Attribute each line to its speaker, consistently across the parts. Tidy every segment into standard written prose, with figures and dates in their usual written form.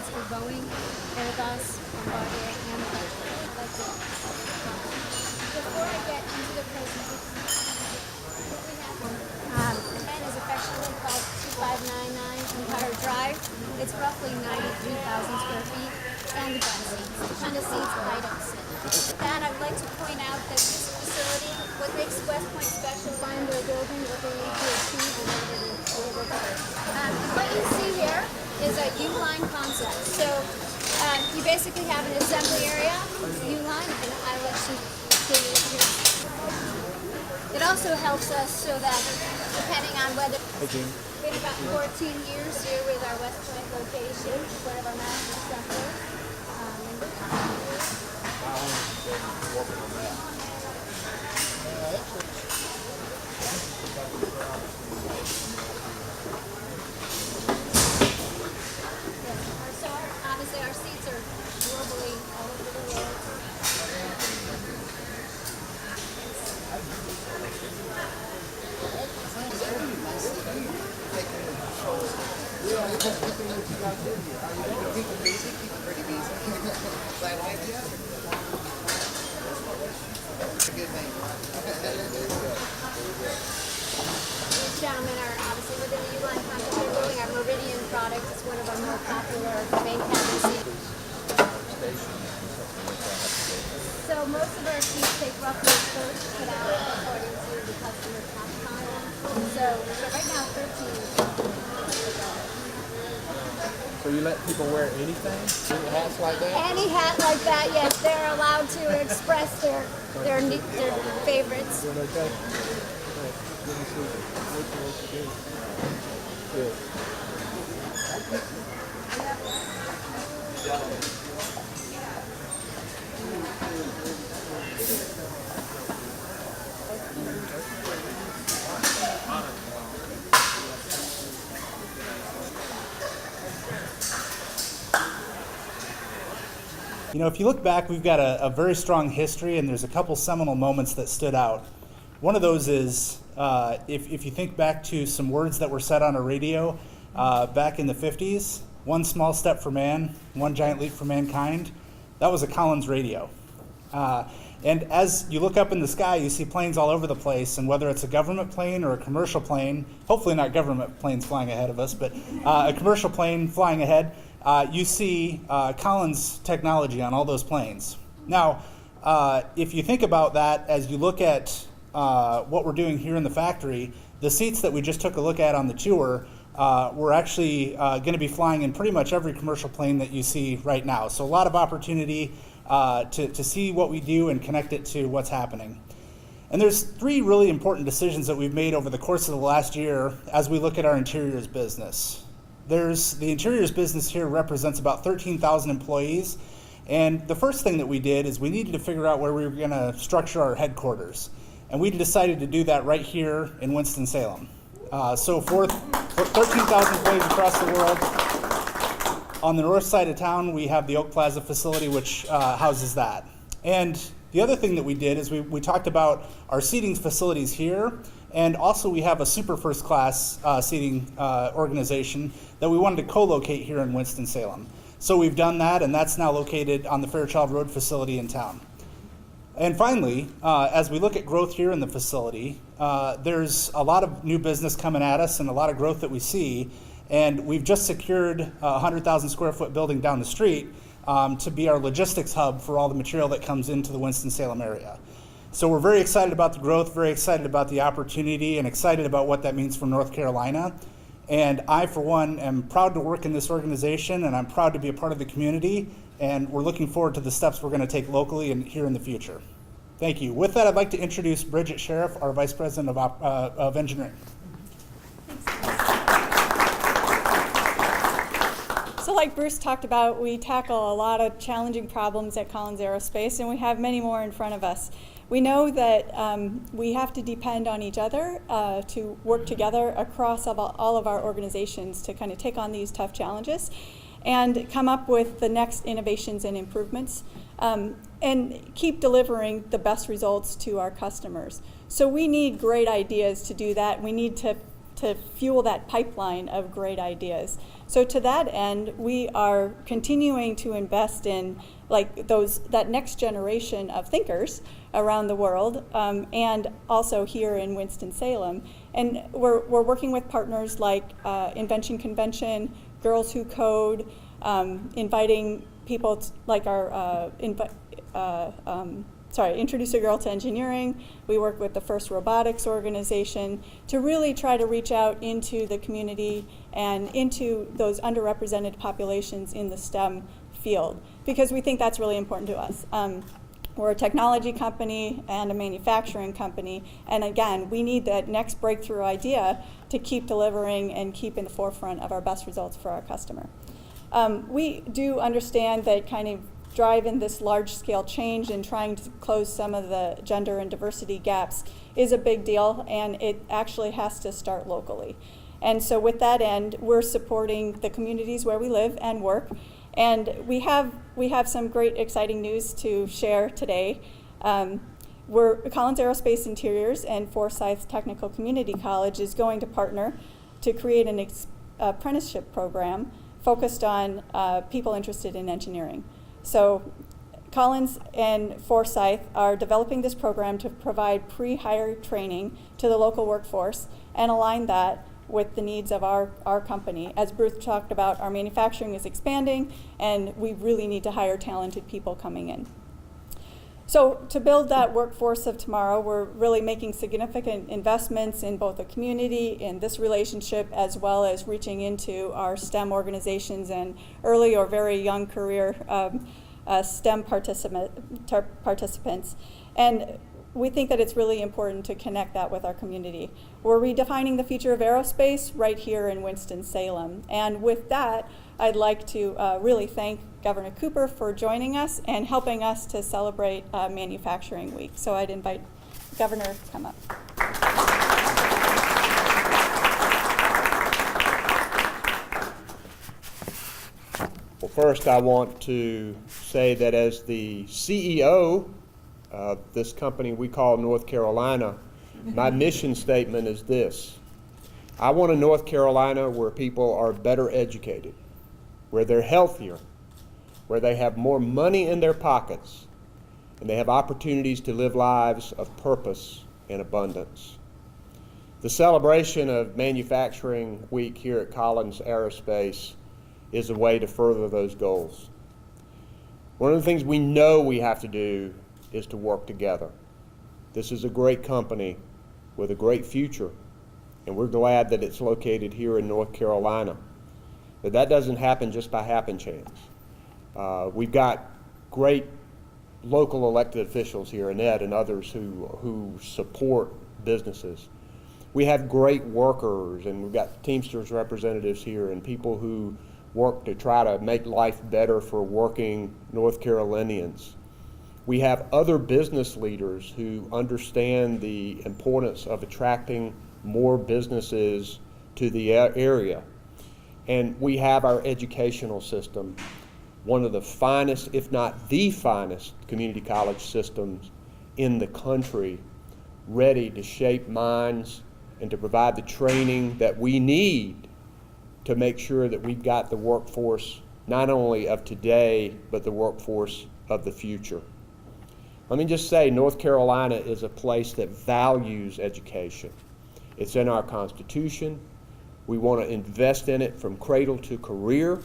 Speaker 1: seats for Boeing, Airbus, Bombardier, and Bridget. Before I get into the presentation, and is affectionately called 2599 Empire Drive. It's roughly 93,000 square feet, and the gun seats, the kind of seats I don't sit. With that, I would like to point out that this facility, what makes West Point special, find their building, what they need to achieve, and what it is delivered. What you see here is a U-line concept. So you basically have an assembly area, U-line, and I let you see it here. It also helps us so that, depending on whether we've been about 14 years here with our West Point location, one of our master assemblers. So obviously our seats are globally all over the world. These gentlemen are obviously within the U-line concept. They're building our Meridian product. It's one of our more popular main cabin seats. So most of our seats take roughly a third to put out according to the customer's top time. So right now 13.
Speaker 2: So you let people wear anything? Any hats like that?
Speaker 1: Any hat like that, yes. They're allowed to express their favorites.
Speaker 2: Okay. Let me see. Good.
Speaker 3: You know, if you look back, we've got a very strong history, and there's a couple seminal moments that stood out. One of those is, if you think back to some words that were said on a radio back in the 50s, one small step for man, one giant leap for mankind, that was a Collins radio. And as you look up in the sky, you see planes all over the place, and whether it's a government plane or a commercial plane, hopefully not government planes flying ahead of us, but a commercial plane flying ahead, you see Collins technology on all those planes. Now, if you think about that as you look at what we're doing here in the factory, the seats that we just took a look at on the tour, we're actually going to be flying in pretty much every commercial plane that you see right now. So a lot of opportunity to see what we do and connect it to what's happening. And there's three really important decisions that we've made over the course of the last year as we look at our interiors business. The interiors business here represents about 13,000 employees, and the first thing that we did is we needed to figure out where we were going to structure our headquarters, and we decided to do that right here in Winston-Salem. So for 13,000 employees across the world, on the north side of town we have the Oak Plaza facility, which houses that. And the other thing that we did is we talked about our seating facilities here, and also we have a super first class seating organization that we wanted to co-locate here in Winston-Salem. So we've done that, and that's now located on the Fairchild Road facility in town. And finally, as we look at growth here in the facility, there's a lot of new business coming at us and a lot of growth that we see, and we've just secured a 100,000 square foot building down the street to be our logistics hub for all the material that comes into the Winston-Salem area. So we're very excited about the growth, very excited about the opportunity, and excited about what that means for North Carolina. And I, for one, am proud to work in this organization, and I'm proud to be a part of the community, and we're looking forward to the steps we're going to take locally and here in the future. Thank you. With that, I'd like to introduce Bridget Sheriff, our Vice President of Engineering.
Speaker 4: So like Bruce talked about, we tackle a lot of challenging problems at Collins Aerospace, and we have many more in front of us. We know that we have to depend on each other to work together across all of our organizations to kind of take on these tough challenges and come up with the next innovations and improvements and keep delivering the best results to our customers. So we need great ideas to do that. We need to to fuel that pipeline of great ideas. So to that end, we are continuing to invest in that next generation of thinkers around the world, and also here in Winston-Salem. And we're working with partners like Invention Convention, Girls Who Code, inviting people like our Introduce a Girl to Engineering. We work with the First Robotics Organization to really try to reach out into the community and into those underrepresented populations in the STEM field, because we think that's really important to us. We're a technology company and a manufacturing company, and again, we need that next breakthrough idea to keep delivering and keep in the forefront of our best results for our customer. We do understand that kind of driving this large-scale change and trying to close some of the gender and diversity gaps is a big deal, and it actually has to start locally. And so with that end, we're supporting the communities where we live and work, and we have some great exciting news to share today. Collins Aerospace Interiors and Forsyth Technical Community College is going to partner to create an apprenticeship program focused on people interested in engineering. So Collins and Forsyth are developing this program to provide pre-hire training to the local workforce and align that with the needs of our company. As Bruce talked about, our manufacturing is expanding, and we really need to hire talented people coming in. So to build that workforce of tomorrow, we're really making significant investments in both the community, in this relationship, as well as reaching into our STEM organizations and early or very young career STEM participants. And we think that it's really important to connect that with our community. We're redefining the future of aerospace right here in Winston-Salem. And with that, I'd like to really thank Governor Cooper for joining us and helping us to celebrate Manufacturing Week. So I'd invite the Governor to come up.
Speaker 5: Well, first I want to say that as the CEO of this company we call North Carolina, my mission statement is this: I want a North Carolina where people are better educated, where they're healthier, where they have more money in their pockets, and they have opportunities to live lives of purpose and abundance. The celebration of Manufacturing Week here at Collins Aerospace is a way to further those goals. One of the things we know we have to do is to work together. This is a great company with a great future, and we're glad that it's located here in North Carolina. But that doesn't happen just by happen chance. We've got great local elected officials here, Annette and others who support businesses. We have great workers, and we've got Teamsters representatives here and people who work to try to make life better for working North Carolinians. We have other business leaders who understand the importance of attracting more businesses to the area. And we have our educational system, one of the finest, if not the finest, community college systems in the country, ready to shape minds and to provide the training that we need to make sure that we've got the workforce not only of today, but the workforce of the future. Let me just say, North Carolina is a place that values education. It's in our Constitution. We want to invest in it from cradle to career,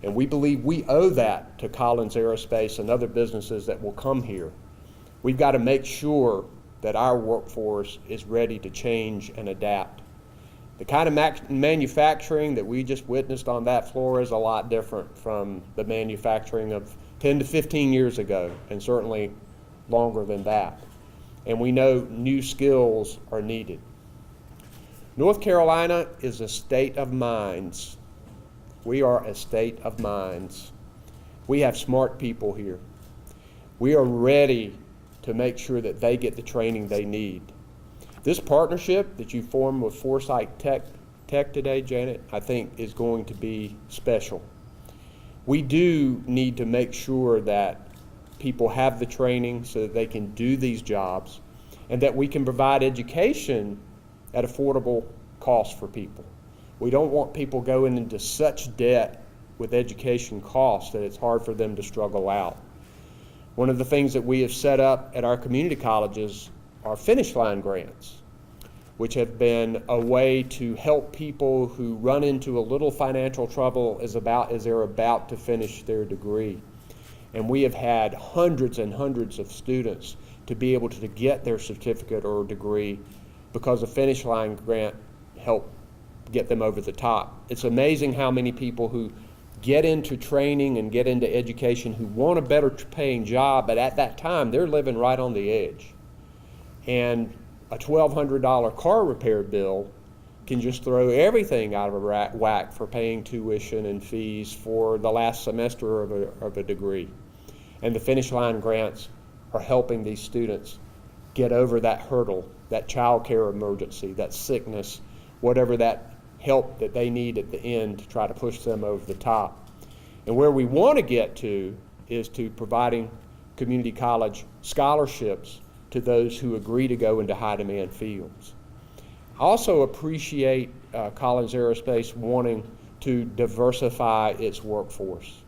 Speaker 5: and we believe we owe that to Collins Aerospace and other businesses that will come here. We've got to make sure that our workforce is ready to change and adapt. The kind of manufacturing that we just witnessed on that floor is a lot different from the manufacturing of 10 to 15 years ago, and certainly longer than that. And we know new skills are needed. North Carolina is a state of minds. We are a state of minds. We have smart people here. We are ready to make sure that they get the training they need. This partnership that you formed with Forsyth Tech today, Janet, I think is going to be special. We do need to make sure that people have the training so that they can do these jobs, and that we can provide education at affordable costs for people. We don't want people going into such debt with education costs that it's hard for them to struggle out. One of the things that we have set up at our community colleges are finish line grants, which have been a way to help people who run into a little financial trouble as they're about to finish their degree. And we have had hundreds and hundreds of students to be able to get their certificate or degree because a finish line grant helped get them over the top. It's amazing how many people who get into training and get into education who want a better paying job, but at that time they're living right on the edge. And a $1,200 car repair bill can just throw everything out of whack for paying tuition and fees for the last semester of a degree. And the finish line grants are helping these students get over that hurdle, that child care emergency, that sickness, whatever that help that they need at the end to try to push them over the top. And where we want to get to is to providing community college scholarships to those who agree to go into high demand fields. I also appreciate Collins Aerospace wanting to diversify its workforce.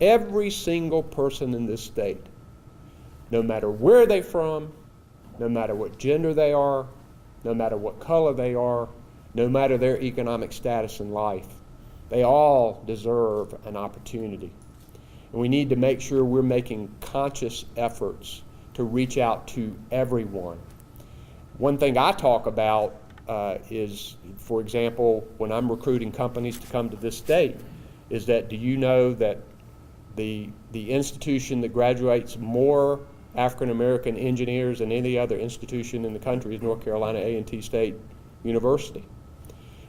Speaker 5: Every single person in this state, no matter where they're from, no matter what gender they are, no matter what color they are, no matter their economic status in life, they all deserve an opportunity. And we need to make sure we're making conscious efforts to reach out to everyone. One thing I talk about is, for example, when I'm recruiting companies to come to this state, is that do you know that the institution that graduates more African American engineers than any other institution in the country is North Carolina A&T State University.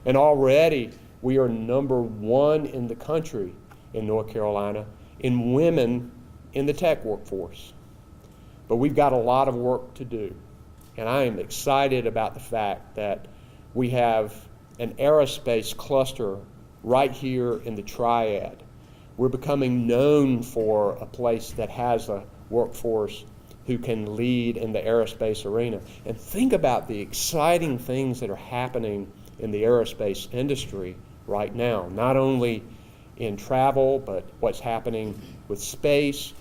Speaker 5: And already we are #1 in the country in North Carolina in women in the tech workforce. But we've got a lot of work to do. And I am excited about the fact that we have an aerospace cluster right here in the Triad. We're becoming known for a place that has a workforce who can lead in the aerospace arena. And think about the exciting things that are happening in the aerospace industry right now, not only in travel, but what's happening with space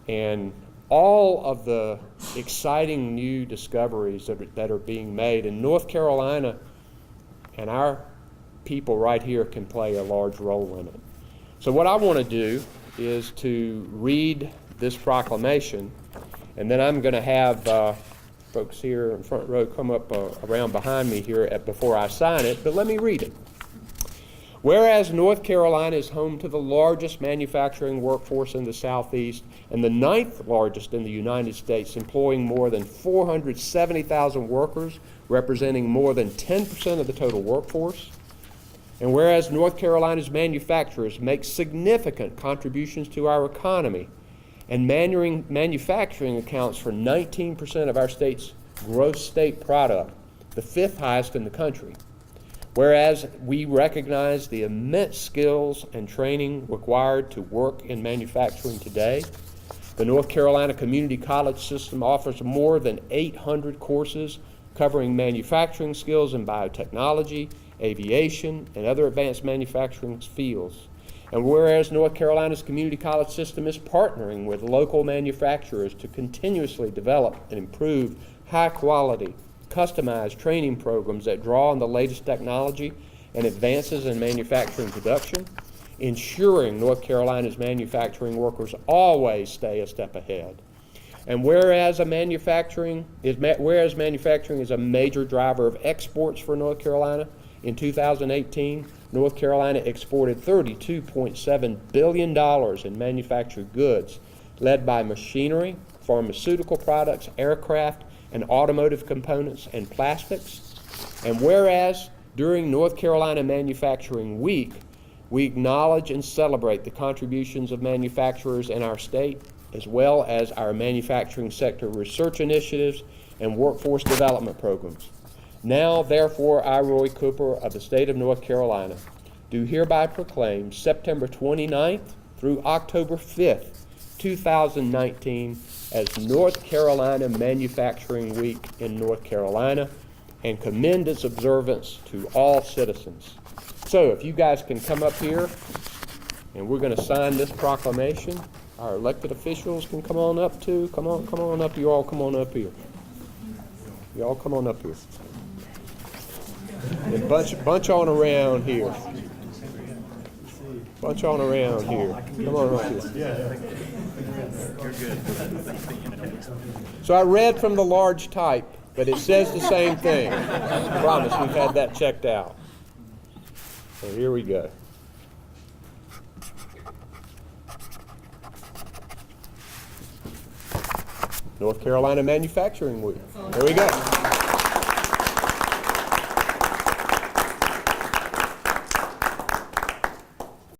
Speaker 5: and all of the exciting new discoveries that are being made. In North Carolina, and our people right here can play a large role in it. So what I want to do is to read this proclamation, and then I'm going to have folks here in front row come up around behind me here before I sign it, but let me read it. Whereas North Carolina is home to the largest manufacturing workforce in the Southeast and the 9th largest in the United States, employing more than 470,000 workers, representing more than 10% of the total workforce. And whereas North Carolina's manufacturers make significant contributions to our economy, and manufacturing accounts for 19% of our state's gross state product, the 5th highest in the country. Whereas we recognize the immense skills and training required to work in manufacturing today, the North Carolina Community College System offers more than 800 courses covering manufacturing skills in biotechnology, aviation, and other advanced manufacturing fields. And whereas North Carolina's community college system is partnering with local manufacturers to continuously develop and improve high-quality, customized training programs that draw on the latest technology and advances in manufacturing production, ensuring North Carolina's manufacturing workers always stay a step ahead. And whereas manufacturing is a major driver of exports for North Carolina, in 2018, North Carolina exported $32.7 billion in manufactured goods, led by machinery, pharmaceutical products, aircraft, and automotive components and plastics. And whereas during North Carolina Manufacturing Week, we acknowledge and celebrate the contributions of manufacturers in our state, as well as our manufacturing sector research initiatives and workforce development programs. Now, therefore, I, Roy Cooper of the state of North Carolina, do hereby proclaim September 29th through October 5th, 2019 as North Carolina Manufacturing Week in North Carolina, and commend its observance to all citizens. So if you guys can come up here, and we're going to sign this proclamation. Our elected officials can come on up too. Come on up. You all come on up here. You all come on up here. And bunch on around here. Bunch on around here. Come on up here. So I read from the large type, but it says the same thing. I promise we've had that checked out. So here we go. North Carolina Manufacturing Week. There we go.